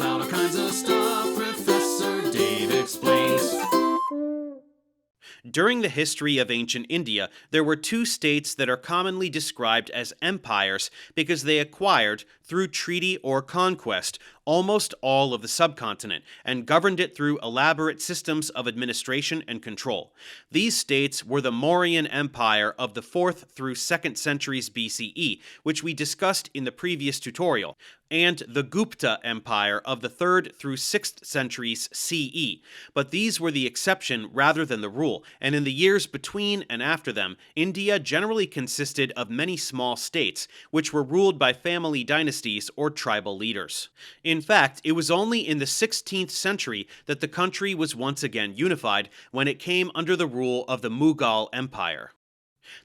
about all kinds of stuff. Professor Dave explains. During the history of ancient India, there were two states that are commonly described as empires because they acquired, through treaty or conquest, almost all of the subcontinent and governed it through elaborate systems of administration and control. These states were the Mauryan Empire of the 4th through 2nd centuries BCE, which we discussed in the previous tutorial, and the Gupta Empire of the 3rd through 6th centuries CE, but these were the exception rather than the rule, and in the years between and after them, India generally consisted of many small states, which were ruled by family dynasties or tribal leaders. In fact, it was only in the 16th century that the country was once again unified when it came under the rule of the Mughal Empire.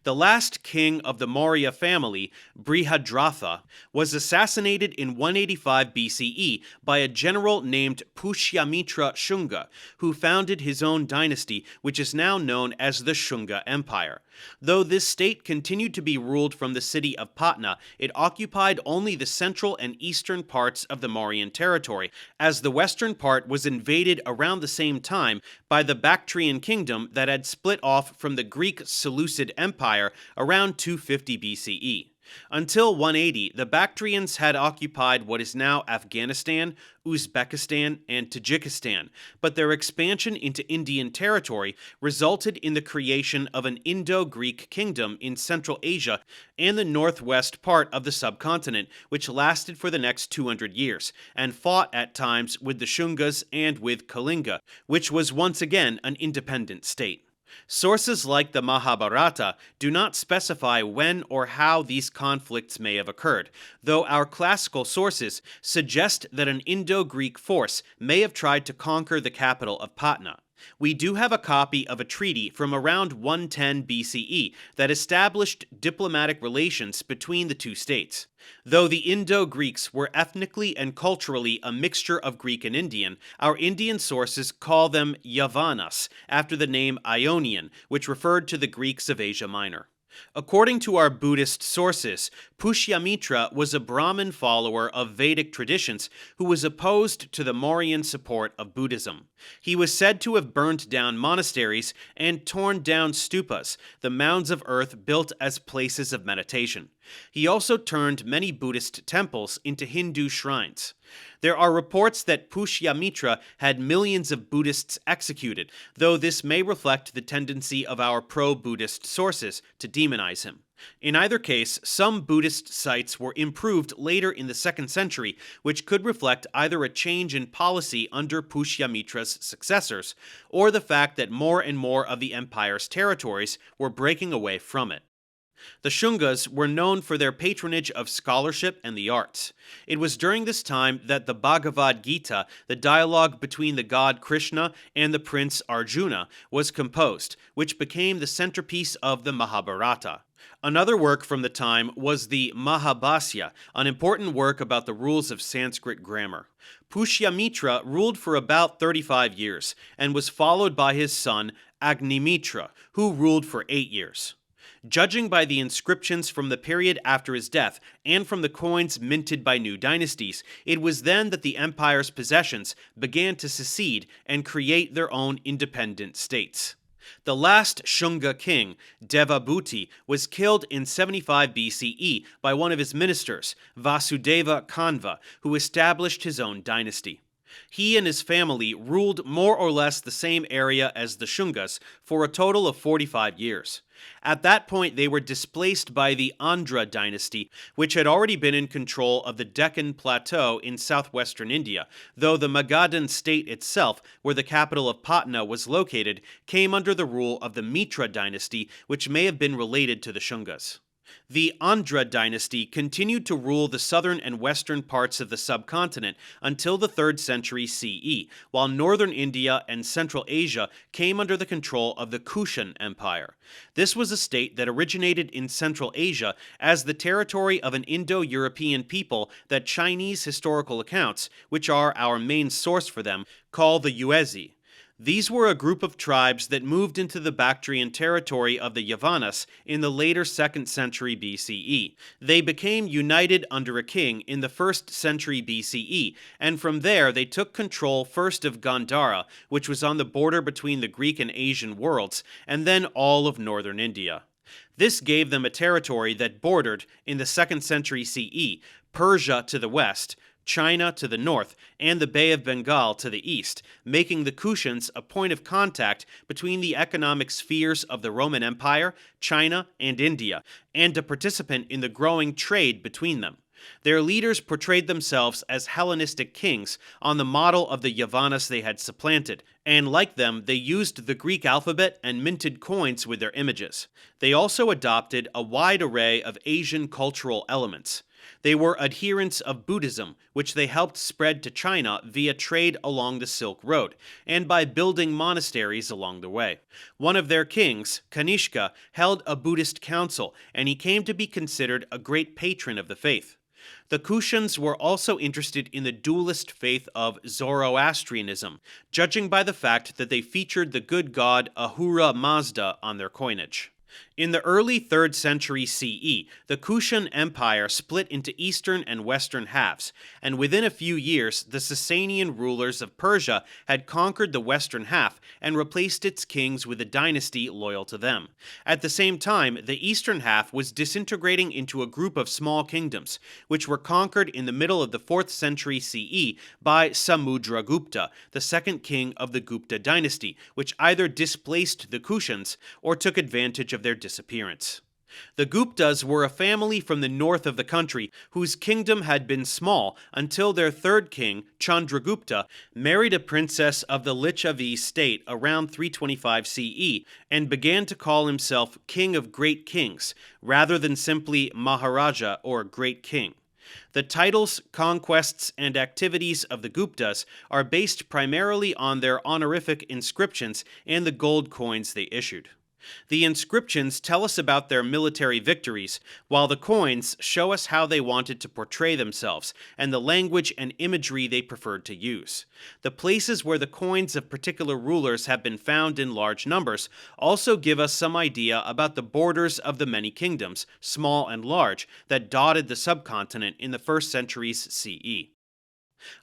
The last king of the Maurya family, Brihadratha, was assassinated in 185 BCE by a general named Pushyamitra Shunga, who founded his own dynasty, which is now known as the Shunga Empire. Though this state continued to be ruled from the city of Patna, it occupied only the central and eastern parts of the Mauryan territory, as the western part was invaded around the same time by the Bactrian kingdom that had split off from the Greek Seleucid Empire around 250 BCE. Until 180, the Bactrians had occupied what is now Afghanistan, Uzbekistan, and Tajikistan, but their expansion into Indian territory resulted in the creation of an Indo-Greek kingdom in Central Asia and the northwest part of the subcontinent, which lasted for the next 200 years, and fought at times with the Shungas and with Kalinga, which was once again an independent state. Sources like the Mahabharata do not specify when or how these conflicts may have occurred, though our classical sources suggest that an Indo-Greek force may have tried to conquer the capital of Patna. We do have a copy of a treaty from around 110 BCE that established diplomatic relations between the two states. Though the Indo-Greeks were ethnically and culturally a mixture of Greek and Indian, our Indian sources call them Yavanas, after the name Ionian, which referred to the Greeks of Asia Minor. According to our Buddhist sources, Pushyamitra was a Brahmin follower of Vedic traditions who was opposed to the Mauryan support of Buddhism. He was said to have burned down monasteries and torn down stupas, the mounds of earth built as places of meditation. He also turned many Buddhist temples into Hindu shrines. There are reports that Pushyamitra had millions of Buddhists executed, though this may reflect the tendency of our pro-Buddhist sources to demonize him. In either case, some Buddhist sites were improved later in the 2nd century, which could reflect either a change in policy under Pushyamitra's successors, or the fact that more and more of the empire's territories were breaking away from it. The Shungas were known for their patronage of scholarship and the arts. It was during this time that the Bhagavad Gita, the dialogue between the god Krishna and the prince Arjuna, was composed, which became the centerpiece of the Mahabharata. Another work from the time was the Mahabhasya, an important work about the rules of Sanskrit grammar. Pushyamitra ruled for about 35 years, and was followed by his son Agnimitra, who ruled for 8 years. Judging by the inscriptions from the period after his death and from the coins minted by new dynasties, it was then that the empire's possessions began to secede and create their own independent states. The last Shunga king, Devabhuti, was killed in 75 BCE by one of his ministers, Vasudeva Kanva, who established his own dynasty. He and his family ruled more or less the same area as the Shungas for a total of 45 years. At that point, they were displaced by the Andhra dynasty, which had already been in control of the Deccan Plateau in southwestern India, though the Magadhan state itself, where the capital of Patna was located, came under the rule of the Mitra dynasty, which may have been related to the Shungas. The Andhra dynasty continued to rule the southern and western parts of the subcontinent until the 3rd century CE, while northern India and Central Asia came under the control of the Kushan Empire. This was a state that originated in Central Asia as the territory of an Indo-European people that Chinese historical accounts, which are our main source for them, call the Yuezhi. These were a group of tribes that moved into the Bactrian territory of the Yavanas in the later 2nd century BCE. They became united under a king in the 1st century BCE, and from there they took control first of Gandhara, which was on the border between the Greek and Asian worlds, and then all of northern India. This gave them a territory that bordered, in the 2nd century CE, Persia to the west, China to the north, and the Bay of Bengal to the east, making the Kushans a point of contact between the economic spheres of the Roman Empire, China, and India, and a participant in the growing trade between them. Their leaders portrayed themselves as Hellenistic kings on the model of the Yavanas they had supplanted, and like them, they used the Greek alphabet and minted coins with their images. They also adopted a wide array of Asian cultural elements. They were adherents of Buddhism, which they helped spread to China via trade along the Silk Road, and by building monasteries along the way. One of their kings, Kanishka, held a Buddhist council, and he came to be considered a great patron of the faith. The Kushans were also interested in the dualist faith of Zoroastrianism, judging by the fact that they featured the good god Ahura Mazda on their coinage. In the early 3rd century CE, the Kushan Empire split into eastern and western halves, and within a few years, the Sasanian rulers of Persia had conquered the western half and replaced its kings with a dynasty loyal to them. At the same time, the eastern half was disintegrating into a group of small kingdoms, which were conquered in the middle of the 4th century CE by Samudragupta, the second king of the Gupta dynasty, which either displaced the Kushans or took advantage of their disappearance. The Guptas were a family from the north of the country whose kingdom had been small until their third king, Chandragupta, married a princess of the Licchavi state around 325 CE and began to call himself King of Great Kings, rather than simply Maharaja or Great King. The titles, conquests, and activities of the Guptas are based primarily on their honorific inscriptions and the gold coins they issued. The inscriptions tell us about their military victories, while the coins show us how they wanted to portray themselves and the language and imagery they preferred to use. The places where the coins of particular rulers have been found in large numbers also give us some idea about the borders of the many kingdoms, small and large, that dotted the subcontinent in the 1st centuries CE.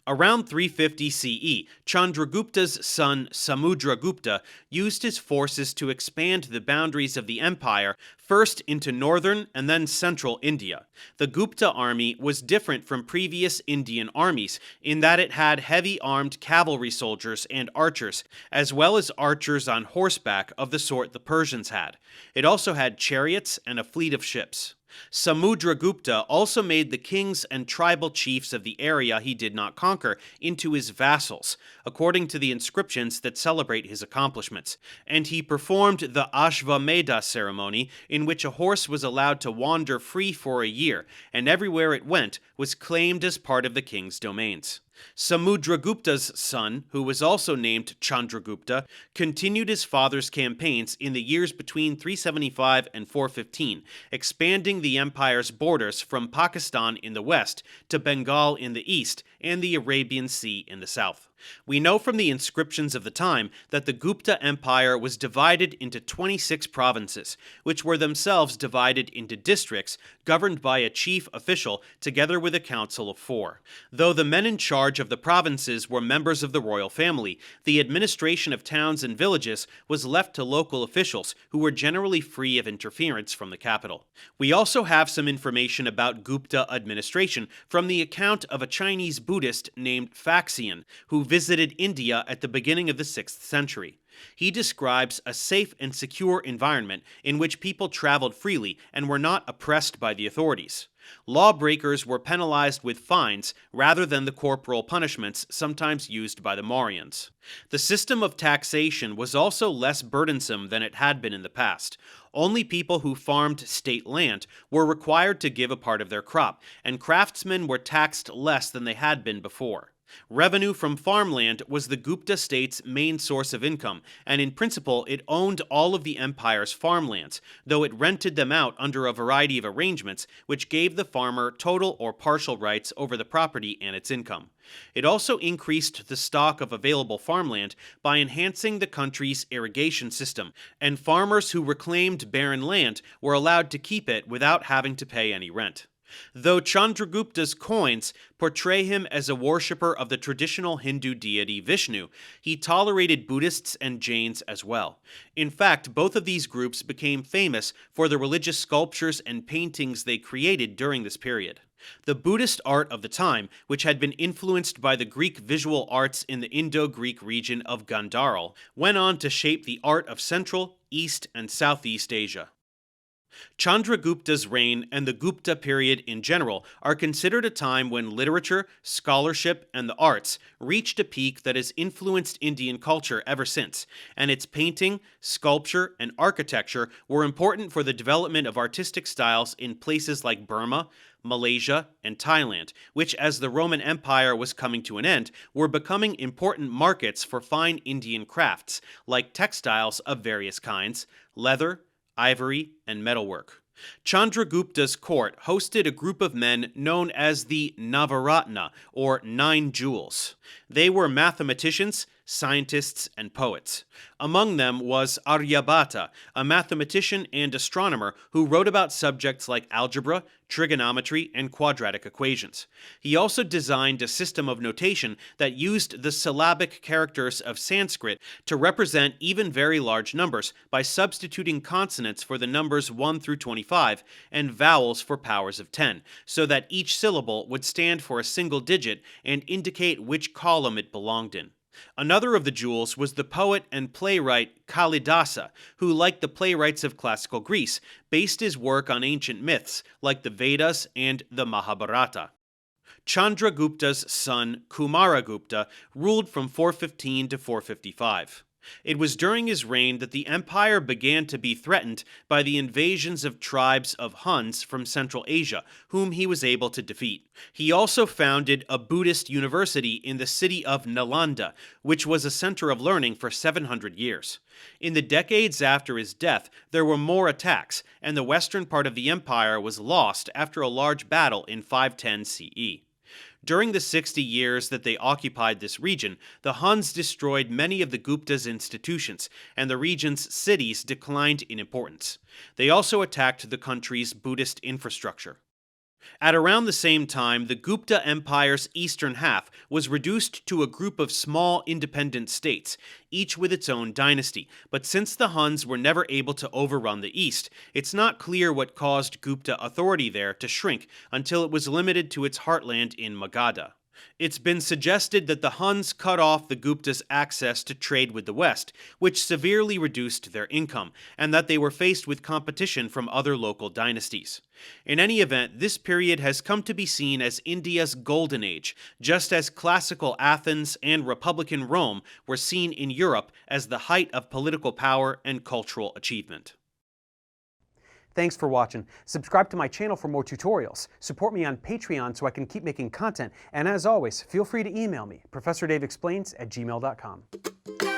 Around 350 CE, Chandragupta's son Samudragupta used his forces to expand the boundaries of the empire first into northern and then central India. The Gupta army was different from previous Indian armies in that it had heavy armed cavalry soldiers and archers, as well as archers on horseback of the sort the Persians had. It also had chariots and a fleet of ships. Samudragupta also made the kings and tribal chiefs of the area he did not conquer into his vassals, according to the inscriptions that celebrate his accomplishments, and he performed the Ashvamedha ceremony, in which a horse was allowed to wander free for a year, and everywhere it went was claimed as part of the king's domains. Samudragupta's son, who was also named Chandragupta, continued his father's campaigns in the years between 375 and 415, expanding the empire's borders from Pakistan in the west to Bengal in the east and the Arabian Sea in the south. We know from the inscriptions of the time that the Gupta Empire was divided into 26 provinces, which were themselves divided into districts governed by a chief official together with a council of 4. Though the men in charge of the provinces were members of the royal family, the administration of towns and villages was left to local officials who were generally free of interference from the capital. We also have some information about Gupta administration from the account of a Chinese Buddhist named Faxian, who visited India at the beginning of the 6th century. He describes a safe and secure environment in which people traveled freely and were not oppressed by the authorities. Lawbreakers were penalized with fines rather than the corporal punishments sometimes used by the Mauryans. The system of taxation was also less burdensome than it had been in the past. Only people who farmed state land were required to give a part of their crop, and craftsmen were taxed less than they had been before. Revenue from farmland was the Gupta state's main source of income, and in principle it owned all of the empire's farmlands, though it rented them out under a variety of arrangements which gave gave the farmer total or partial rights over the property and its income. It also increased the stock of available farmland by enhancing the country's irrigation system, and farmers who reclaimed barren land were allowed to keep it without having to pay any rent. Though Chandragupta's coins portray him as a worshipper of the traditional Hindu deity Vishnu, he tolerated Buddhists and Jains as well. In fact, both of these groups became famous for the religious sculptures and paintings they created during this period. The Buddhist art of the time, which had been influenced by the Greek visual arts in the Indo-Greek region of Gandhara, went on to shape the art of Central, East, and Southeast Asia. Chandragupta's reign and the Gupta period in general are considered a time when literature, scholarship, and the arts reached a peak that has influenced Indian culture ever since, and its painting, sculpture, and architecture were important for the development of artistic styles in places like Burma, Malaysia, and Thailand, which, as the Roman Empire was coming to an end, were becoming important markets for fine Indian crafts, like textiles of various kinds, leather, ivory, and metalwork. Chandragupta's court hosted a group of men known as the Navaratna, or Nine Jewels. They were mathematicians, scientists, and poets. Among them was Aryabhata, a mathematician and astronomer who wrote about subjects like algebra, trigonometry, and quadratic equations. He also designed a system of notation that used the syllabic characters of Sanskrit to represent even very large numbers by substituting consonants for the numbers 1 through 25 and vowels for powers of 10, so that each syllable would stand for a single digit and indicate which column it belonged in. Another of the jewels was the poet and playwright Kalidasa, who, like the playwrights of classical Greece, based his work on ancient myths like the Vedas and the Mahabharata. Chandragupta's son Kumaragupta ruled from 415 to 455. It was during his reign that the empire began to be threatened by the invasions of tribes of Huns from Central Asia, whom he was able to defeat. He also founded a Buddhist university in the city of Nalanda, which was a center of learning for 700 years. In the decades after his death, there were more attacks, and the western part of the empire was lost after a large battle in 510 CE. During the 60 years that they occupied this region, the Huns destroyed many of the Gupta's institutions, and the region's cities declined in importance. They also attacked the country's Buddhist infrastructure. At around the same time, the Gupta Empire's eastern half was reduced to a group of small independent states, each with its own dynasty, but since the Huns were never able to overrun the east, it's not clear what caused Gupta authority there to shrink until it was limited to its heartland in Magadha. It's been suggested that the Huns cut off the Guptas' access to trade with the West, which severely reduced their income, and that they were faced with competition from other local dynasties. In any event, this period has come to be seen as India's golden age, just as classical Athens and Republican Rome were seen in Europe as the height of political power and cultural achievement. Thanks for watching. Subscribe to my channel for more tutorials. Support me on Patreon so I can keep making content. And as always, feel free to email me, ProfessorDaveExplains@gmail.com.